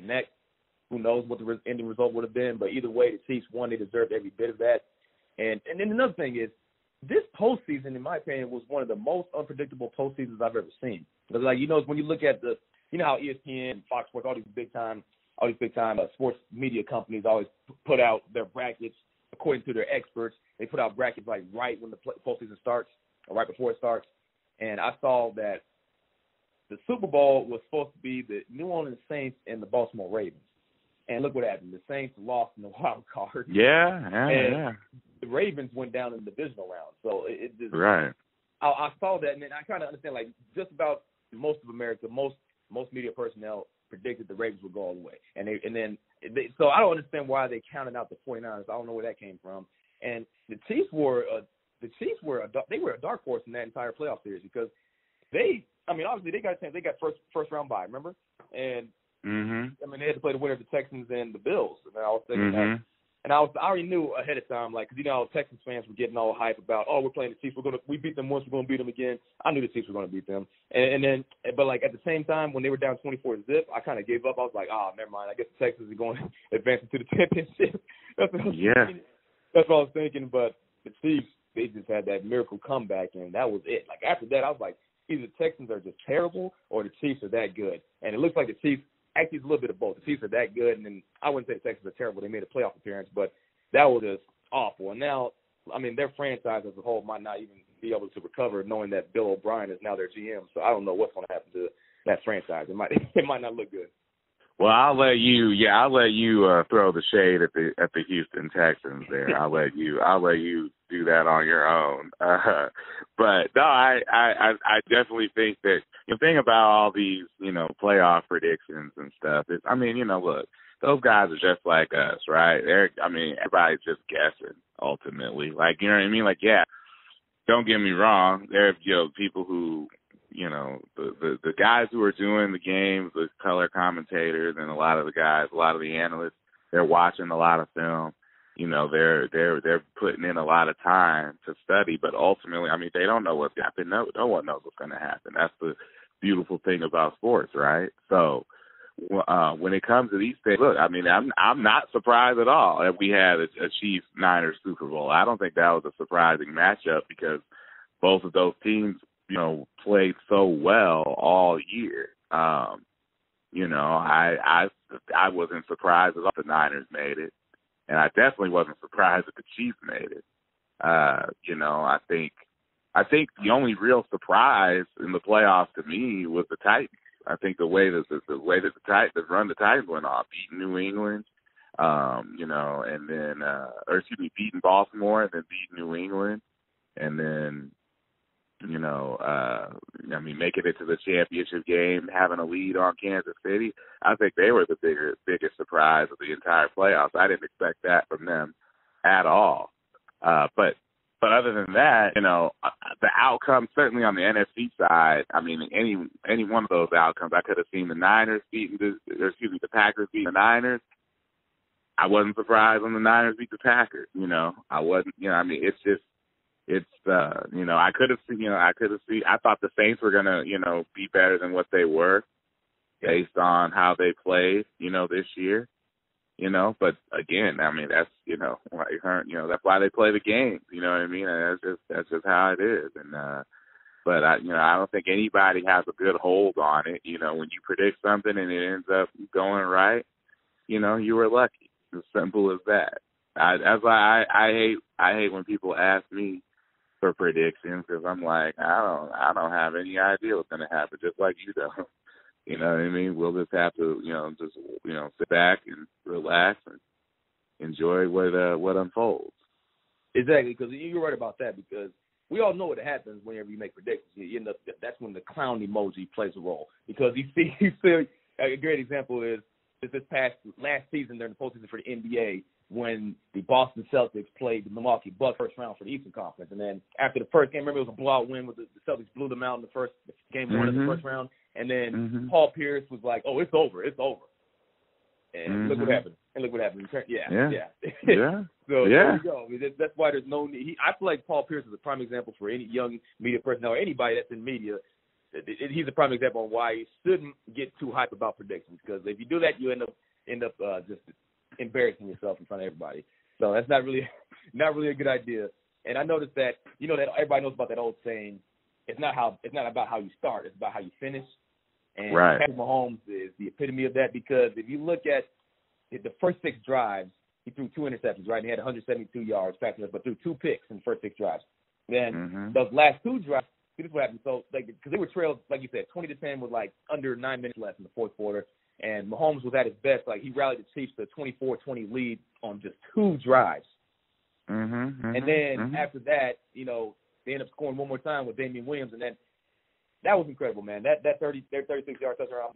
connect. Who knows what the ending result would have been? But either way, the Chiefs won. They deserved every bit of that. And then another thing is, this postseason, in my opinion, was one of the most unpredictable postseasons I've ever seen. Because, like, when you look at how ESPN, Fox Sports, all these big time sports media companies always put out their brackets according to their experts. They put out brackets like right when the postseason starts or right before it starts. And I saw that the Super Bowl was supposed to be the New Orleans Saints and the Baltimore Ravens. And look what happened. The Saints lost in the wild card. Yeah. The Ravens went down in the divisional round. So it just – right. I saw that, and then I kind of understand, like, just about most of America, most media personnel predicted the Ravens would go all the way. So I don't understand why they counted out the 49ers. I don't know where that came from. And the Chiefs were a dark horse in that entire playoff series because obviously they got a chance. They got first round bye, remember? And they had to play the winner of the Texans and the Bills. And I was thinking that, and I already knew ahead of time, like, because how Texans fans were getting all hype about, oh, we're playing the Chiefs. We beat them once, we're going to beat them again. I knew the Chiefs were going to beat them. But like at the same time, when they were down 24-0, I kind of gave up. I was like, never mind. I guess the Texans are going to advance into the championship. That's what I was thinking. But the Chiefs, they just had that miracle comeback, and that was it. Like after that, I was like, either the Texans are just terrible or the Chiefs are that good. And it looks like the Chiefs. Actually, it's a little bit of both. The Chiefs are that good, and then I wouldn't say the Texans are terrible. They made a playoff appearance, but that was just awful. And now, their franchise as a whole might not even be able to recover, knowing that Bill O'Brien is now their GM. So I don't know what's going to happen to that franchise. It might not look good. Well, I'll let you throw the shade at the Houston Texans there. I'll let you do that on your own. But no, I definitely think that the thing about all these, playoff predictions and stuff is, look, those guys are just like us, right? Everybody's just guessing ultimately. Like, you know what I mean? Like, yeah, don't get me wrong. There are, people who, the guys who are doing the games, the color commentators, and a lot of the analysts, they're watching a lot of film. They're putting in a lot of time to study, but ultimately, they don't know what's happening. No one knows what's going to happen. That's the beautiful thing about sports, right? So when it comes to these things, look, I'm not surprised at all that we had a Chiefs-Niners Super Bowl. I don't think that was a surprising matchup because both of those teams, played so well all year. I wasn't surprised at all the Niners made it, and I definitely wasn't surprised that the Chiefs made it. I think the only real surprise in the playoffs to me was the Titans. I think the way that the Titans went off, beating New England, and then beating Baltimore and then beating New England, and then making it to the championship game, having a lead on Kansas City. I think they were the biggest surprise of the entire playoffs. I didn't expect that from them at all. But other than that, the outcome certainly on the NFC side. Any one of those outcomes, I could have seen the Packers beating the Niners. I wasn't surprised when the Niners beat the Packers. I wasn't. It's just. I could have seen, I thought the Saints were going to, be better than what they were based on how they played, this year, but again, that's, that's why they play the games, you know what I mean? And that's just how it is. And, but I don't think anybody has a good hold on it. When you predict something and it ends up going right, you were lucky. As simple as that. That's why I hate when people ask me for predictions because I'm like, I don't have any idea what's going to happen, just like you don't. You know what I mean? We'll just have to, sit back and relax and enjoy what unfolds. Exactly, because you're right about that. Because we all know what happens whenever you make predictions. You end up, that's when the clown emoji plays a role. Because you see, a great example is this last season during the postseason for the NBA. When the Boston Celtics played the Milwaukee Bucks first round for the Eastern Conference. And then after the first game, remember it was a blowout win with the Celtics blew them out in the first game one of the first round. And then Paul Pierce was like, oh, it's over. And look what happened. Yeah. So there you go. That's why there's no need. I feel like Paul Pierce is a prime example for any young media personnel or anybody that's in media. he's a prime example on why you shouldn't get too hype about predictions, because if you do that, you end up just embarrassing yourself in front of everybody. So that's not really a good idea. And I noticed that, that everybody knows about that old saying, it's not about how you start, it's about how you finish. And Patrick Mahomes is the epitome of that, because if you look at the first 6 drives, he threw 2 interceptions, right? And he had 172 yards, but threw 2 picks in the first 6 drives. Then those last 2 drives, this is what happened. So, because they were trailed, like you said, 20-10 with like under 9 minutes left in the fourth quarter, and Mahomes was at his best. Like, he rallied the Chiefs to a 24-20 lead on just 2 drives. And then after that, they ended up scoring one more time with Damian Williams, and then that was incredible, man. That 36-yard touchdown,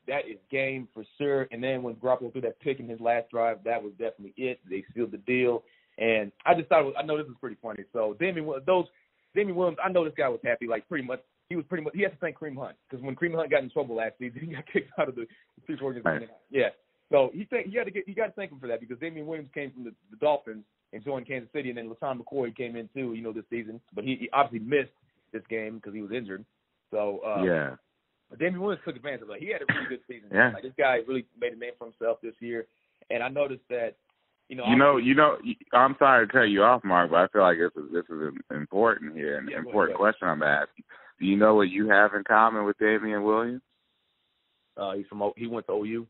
that is game for sure. And then when Garoppolo threw that pick in his last drive, that was definitely it. They sealed the deal. And I just thought, I know this was pretty funny. So Damian Williams, I know this guy was happy. Like, he had to thank Kareem Hunt, because when Kareem Hunt got in trouble last season, he got kicked out of the Chiefs organization. Right. Yeah. So you got to thank him for that, because Damian Williams came from the Dolphins and joined Kansas City, and then LaShawn McCoy came in too, this season. But he obviously missed this game because he was injured. So Damian Williams took advantage of it. He had a really good season. Yeah. Like, this guy really made a name for himself this year. And I noticed that, I'm sorry to cut you off, Mark, but I feel like this is important here, an important question I'm asking. Do you know what you have in common with Damian Williams? He went to OU.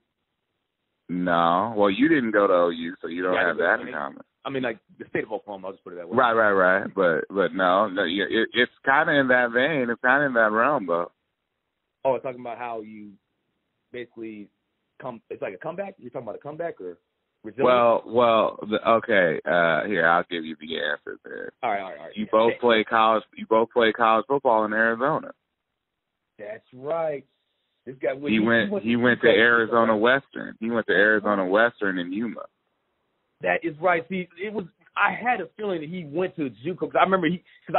No. Well, you didn't go to OU, so you don't have that in common. I mean, like the state of Oklahoma, I'll just put it that way. Right. But no, it's kind of in that vein. It's kind of in that realm, though. Oh, it's talking about how you basically it's like a comeback? You're talking about a comeback or resilience? Okay. Here, I'll give you the answer there. All right. You both play college college football in Arizona. That's right. This guy he went to Arizona Western. He went to Arizona Western in Yuma. That is right. See, I had a feeling that he went to JUCO, because I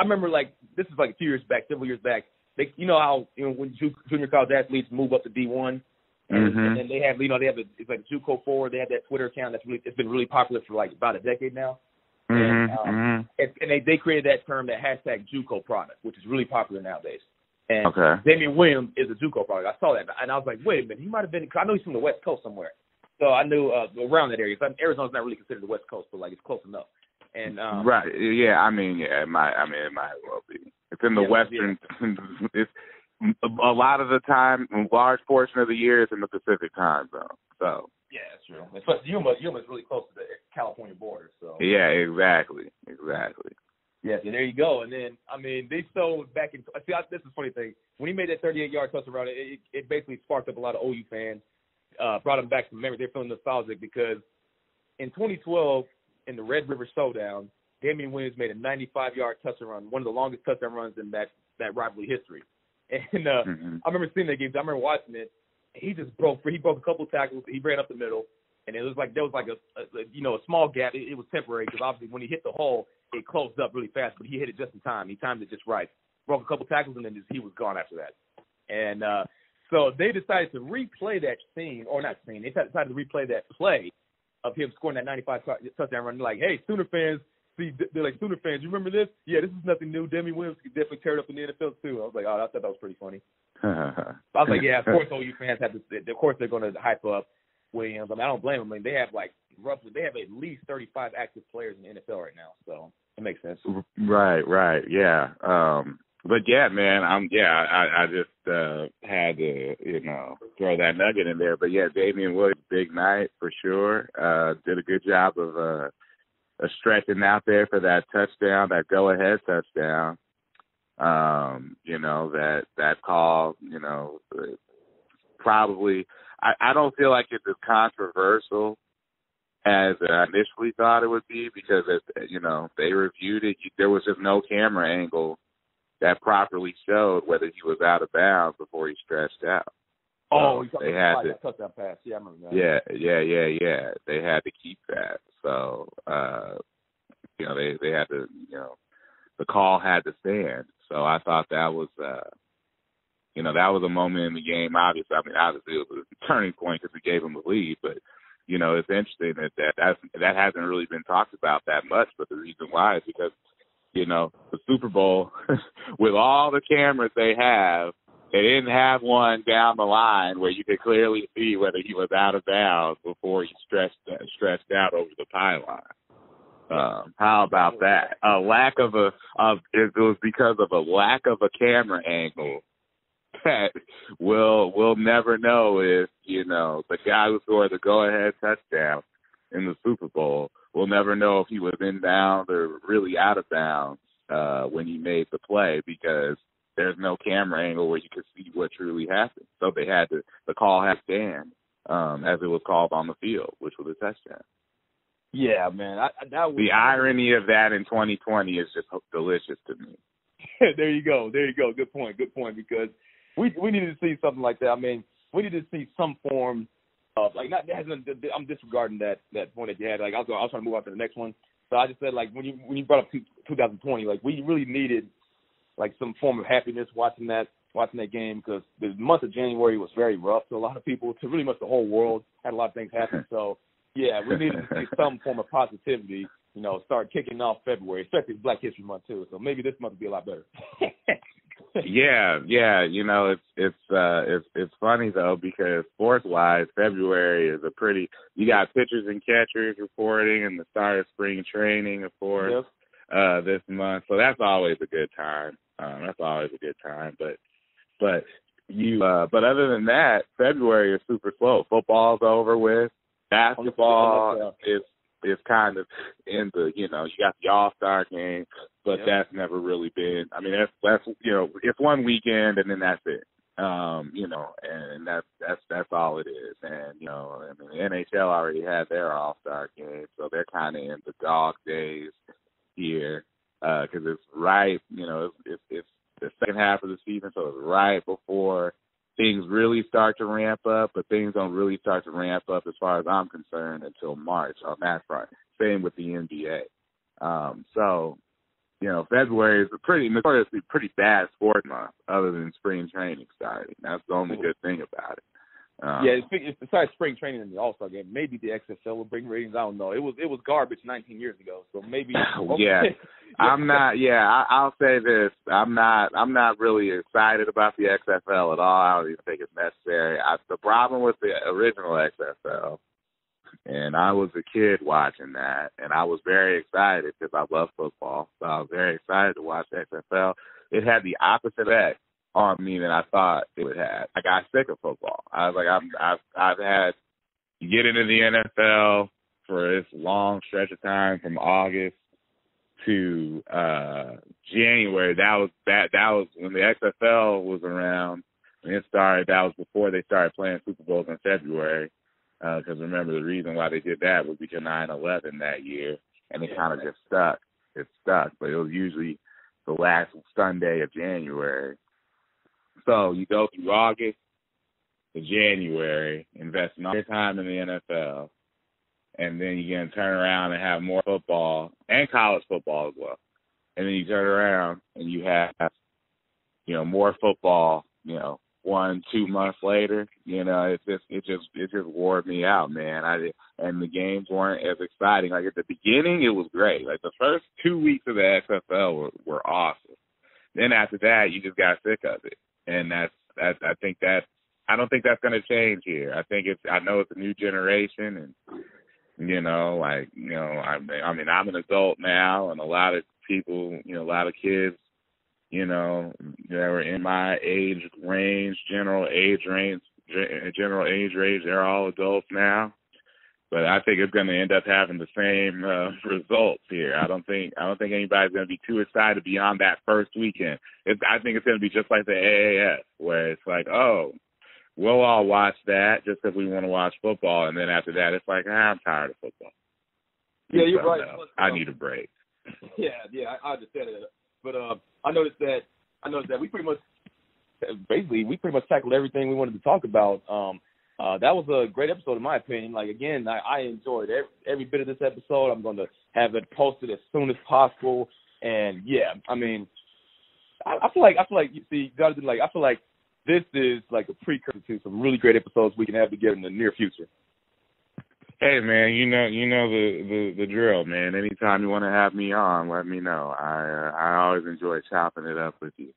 remember like, this is like several years back. How when junior college athletes move up to D1, and then they have it's like JUCO forward. They have that Twitter account it's been really popular for like about a decade now. And they created that term, that hashtag JUCO product, which is really popular nowadays. And Damian Williams is a JUCO product. I saw that, and I was like, wait a minute, he might have been. Cause I know he's from the West Coast somewhere, so I knew around that area. Arizona's not really considered the West Coast, but like it's close enough. And right, yeah, it might well be. It's in the Western. It's a lot of the time, a large portion of the year, it's in the Pacific time zone. So yeah, that's true. Plus, Yuma's really close to the California border. So yeah, exactly. Yes, and there you go. And then, they sold back in – this is a funny thing. When he made that 38-yard touchdown, it basically sparked up a lot of OU fans, brought them back to memory. They're feeling nostalgic because in 2012, in the Red River Showdown, Damian Williams made a 95-yard touchdown run, one of the longest touchdown runs in that rivalry history. And I remember seeing that game. I remember watching it. He just broke free. He broke a couple tackles. He ran up the middle. And it was like there was like a small gap. It was temporary because obviously when he hit the hole, it closed up really fast. But he hit it just in time. He timed it just right. Broke a couple tackles and then he was gone after that. And so they decided to replay that scene, or not scene. They decided to replay that play of him scoring that 95 touchdown run. They're like, hey, Sooner fans, they're like, Sooner fans, you remember this? Yeah, this is nothing new. Damian Williams could definitely tear it up in the NFL too. I was like, oh, I thought that was pretty funny. I was like, yeah, of course OU fans of course they're going to hype up Williams. I don't blame them. They have they have at least 35 active players in the NFL right now, so it makes sense. Right, yeah. But yeah, man, I just had to, throw that nugget in there. But yeah, Damian Williams, big night for sure. Did a good job of stretching out there for that touchdown, that go-ahead touchdown. That call, probably. I don't feel like it's as controversial as I initially thought it would be because, they reviewed it. There was just no camera angle that properly showed whether he was out of bounds before he stretched out. Oh, so they had to touchdown pass. Yeah, I remember that. Yeah. They had to keep that. So, they had to, the call had to stand. So I thought that was, that was a moment in the game. Obviously, it was a turning point because it gave him the lead. But, it's interesting that hasn't really been talked about that much. But the reason why is because, the Super Bowl, with all the cameras they have, They didn't have one down the line where you could clearly see whether he was out of bounds before he stretched out over the pylon. How about that? It was because of a lack of a camera angle that we'll never know if, the guy who scored the go-ahead touchdown in the Super Bowl, we'll never know if he was in bounds or really out of bounds when he made the play, because there's no camera angle where you could see what truly happened. So the call had to stand as it was called on the field, which was a touchdown. Yeah, man. The irony of that in 2020 is just delicious to me. There you go. Good point. Because we needed to see something like that. I mean, we need to see some form of, like, I'm disregarding that point that you had. Like, I was trying to move on to the next one. So I just said, like, when you brought up 2020, like, we really needed, like, some form of happiness watching that game, because the month of January was very rough to a lot of people, to really much the whole world. Had a lot of things happen. So, yeah, we needed to see some form of positivity, start kicking off February, especially Black History Month, too. So maybe this month will be a lot better. Yeah. It's funny though, because sports-wise, February is you got pitchers and catchers reporting and the start of spring training, of course, this month. So that's always a good time. But other than that, February is super slow. Football's over with. Basketball is kind of in the, you got the All-Star game, but that's never really been. I mean, that's it's one weekend and then that's it. And that's all it is. And the NHL already had their All-Star game, so they're kind of in the dog days here, because it's right. It's the second half of the season, so it's right before things really start to ramp up, but things don't really start to ramp up as far as I'm concerned until March on that front. Same with the NBA. So, February is notoriously pretty bad sport month other than spring training starting. That's the only good thing about it. It's besides spring training and the All-Star game, maybe the XFL will bring ratings. I don't know. It was garbage 19 years ago, so maybe. I'll say this. I'm not really excited about the XFL at all. I don't even think it's necessary. The problem with the original XFL, and I was a kid watching that, and I was very excited because I love football, so I was very excited to watch the XFL. It had the opposite effect on me than I thought it would have. I got sick of football. I was like, I've had you get into the NFL for this long stretch of time from August to January. That was when the XFL was around. When it started, that was before they started playing Super Bowls in February. Because remember, the reason why they did that was because 9/11 that year, and it kind of just stuck. It stuck, but it was usually the last Sunday of January. So you go through August to January, investing all your time in the NFL, and then you're going to turn around and have more football and college football as well. And then you turn around and you have, more football, 1-2 months later. It just wore me out, man. And the games weren't as exciting. Like at the beginning, it was great. Like the first 2 weeks of the XFL were awesome. Then after that, you just got sick of it. And I don't think that's going to change here. I know it's a new generation, and I'm an adult now, and a lot of people, a lot of kids, that were in my age range, general age range, they're all adults now. But I think it's going to end up having the same results here. I don't think anybody's going to be too excited beyond that first weekend. I think it's going to be just like the AAF, where it's like, oh, we'll all watch that just because we want to watch football, and then after that, it's like, I'm tired of football. Yeah, you're right. I need a break. Yeah, I understand it. But I noticed that we pretty much tackled everything we wanted to talk about. That was a great episode, in my opinion. Like, again, I enjoyed every bit of this episode. I'm going to have it posted as soon as possible. And yeah, I mean, I feel like you see, I feel like this is like a precursor to some really great episodes we can have together in the near future. Hey man, you know the drill, man. Anytime you want to have me on, let me know. I always enjoy chopping it up with you.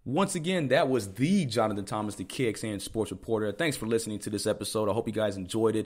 Once again, that was the Jonathan Thomas, the KXAN Sports Reporter. Thanks for listening to this episode. I hope you guys enjoyed it.